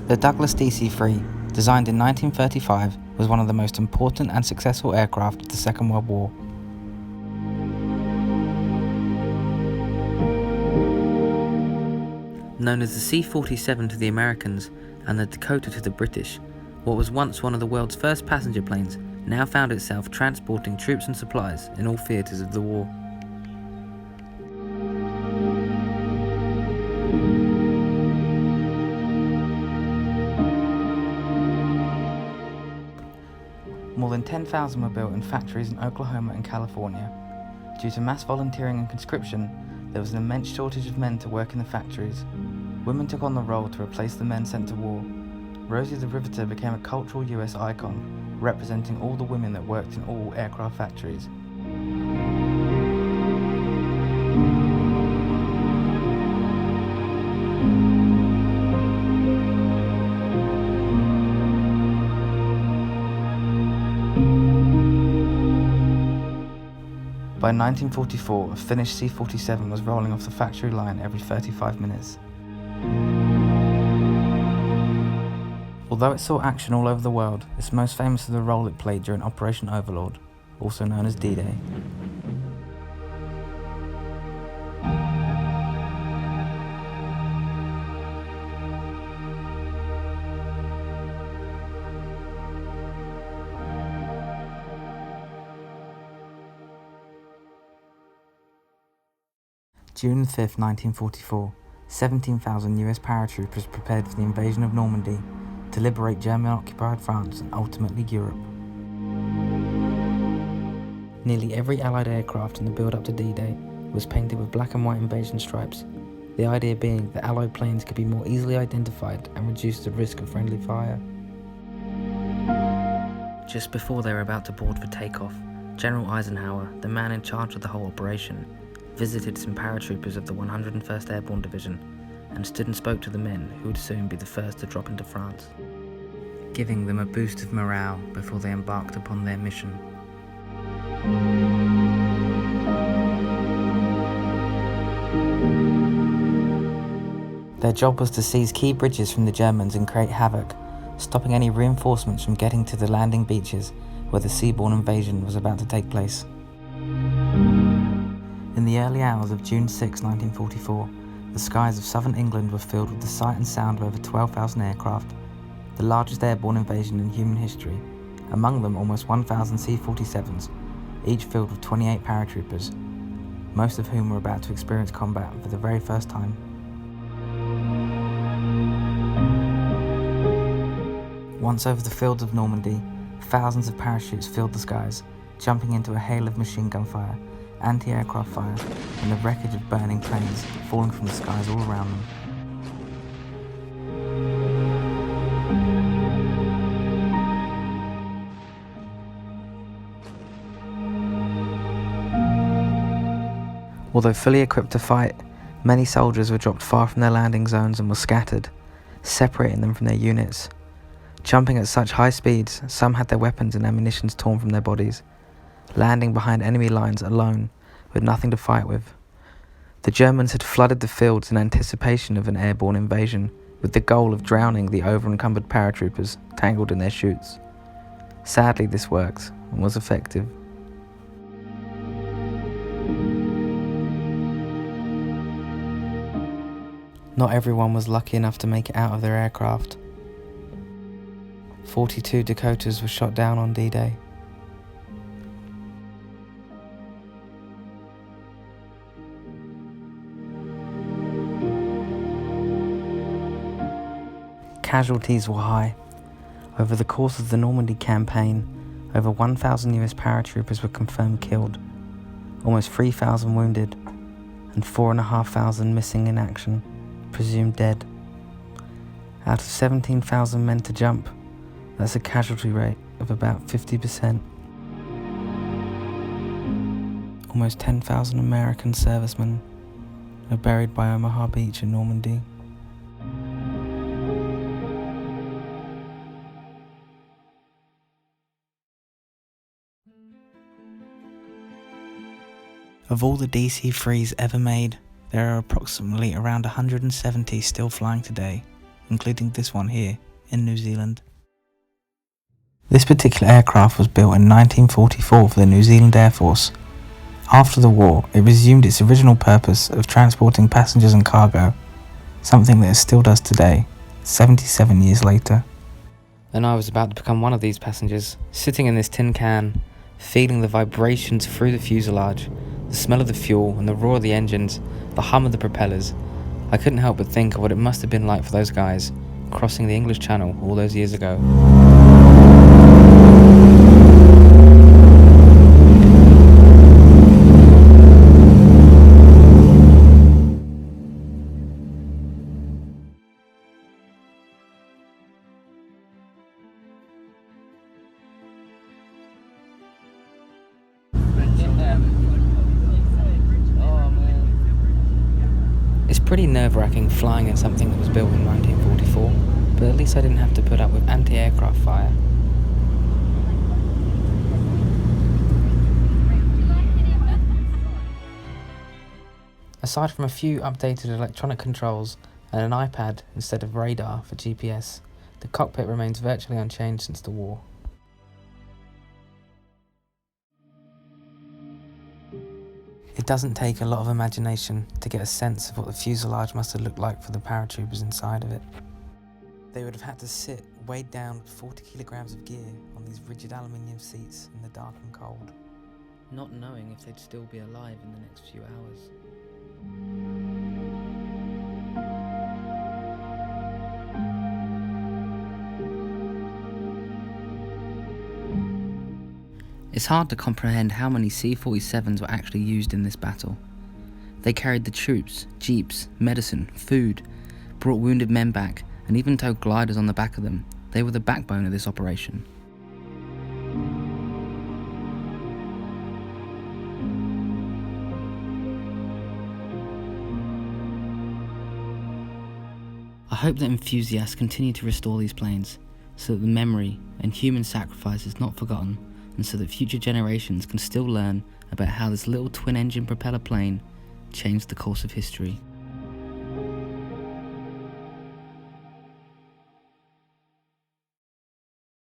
The Douglas DC3, designed in 1935, was one of the most important and successful aircraft of the Second World War. Known as the C-47 to the Americans and the Dakota to the British, what was once one of the world's first passenger planes now found itself transporting troops and supplies in all theatres of the war. More than 10,000 were built in factories in Oklahoma and California. Due to mass volunteering and conscription, there was an immense shortage of men to work in the factories. Women took on the role to replace the men sent to war. Rosie the Riveter became a cultural US icon, representing all the women that worked in all aircraft factories. By 1944, a finished C-47 was rolling off the factory line every 35 minutes. Although it saw action all over the world, it's most famous for the role it played during Operation Overlord, also known as D-Day. June 5, 1944, 17,000 US paratroopers prepared for the invasion of Normandy to liberate German-occupied France and ultimately Europe. Nearly every Allied aircraft in the build-up to D-Day was painted with black and white invasion stripes, the idea being that Allied planes could be more easily identified and reduce the risk of friendly fire. Just before they were about to board for takeoff, General Eisenhower, the man in charge of the whole operation, visited some paratroopers of the 101st Airborne Division and stood and spoke to the men who would soon be the first to drop into France, giving them a boost of morale before they embarked upon their mission. Their job was to seize key bridges from the Germans and create havoc, stopping any reinforcements from getting to the landing beaches where the seaborne invasion was about to take place. In the early hours of June 6, 1944, the skies of southern England were filled with the sight and sound of over 12,000 aircraft, the largest airborne invasion in human history, among them almost 1,000 C-47s, each filled with 28 paratroopers, most of whom were about to experience combat for the very first time. Once over the fields of Normandy, thousands of parachutes filled the skies, jumping into a hail of machine gun fire, anti-aircraft fire, and the wreckage of burning planes falling from the skies all around them. Although fully equipped to fight, many soldiers were dropped far from their landing zones and were scattered, separating them from their units. Jumping at such high speeds, some had their weapons and ammunition torn from their bodies, landing behind enemy lines alone, with nothing to fight with. The Germans had flooded the fields in anticipation of an airborne invasion, with the goal of drowning the over-encumbered paratroopers tangled in their chutes. Sadly, this worked and was effective. Not everyone was lucky enough to make it out of their aircraft. 42 Dakotas were shot down on D-Day. Casualties were high. Over the course of the Normandy campaign, over 1,000 US paratroopers were confirmed killed, almost 3,000 wounded, and 4,500 missing in action, presumed dead. Out of 17,000 men to jump, that's a casualty rate of about 50%. Almost 10,000 American servicemen are buried by Omaha Beach in Normandy. Of all the DC-3s ever made, there are approximately around 170 still flying today, including this one here in New Zealand. This particular aircraft was built in 1944 for the New Zealand Air Force. After the war, it resumed its original purpose of transporting passengers and cargo, something that it still does today, 77 years later. And I was about to become one of these passengers, sitting in this tin can, feeling the vibrations through the fuselage, the smell of the fuel and the roar of the engines, the hum of the propellers. I couldn't help but think of what it must have been like for those guys, crossing the English Channel all those years ago. It's pretty nerve-wracking flying in something that was built in 1944, but at least I didn't have to put up with anti-aircraft fire. Aside from a few updated electronic controls and an iPad instead of radar for GPS, the cockpit remains virtually unchanged since the war. It doesn't take a lot of imagination to get a sense of what the fuselage must have looked like for the paratroopers inside of it. They would have had to sit weighed down with 40 kilograms of gear on these rigid aluminium seats in the dark and cold, not knowing if they'd still be alive in the next few hours. It's hard to comprehend how many C-47s were actually used in this battle. They carried the troops, jeeps, medicine, food, brought wounded men back, and even towed gliders on the back of them. They were the backbone of this operation. I hope that enthusiasts continue to restore these planes, so that the memory and human sacrifice is not forgotten, and so that future generations can still learn about how this little twin-engine propeller plane changed the course of history.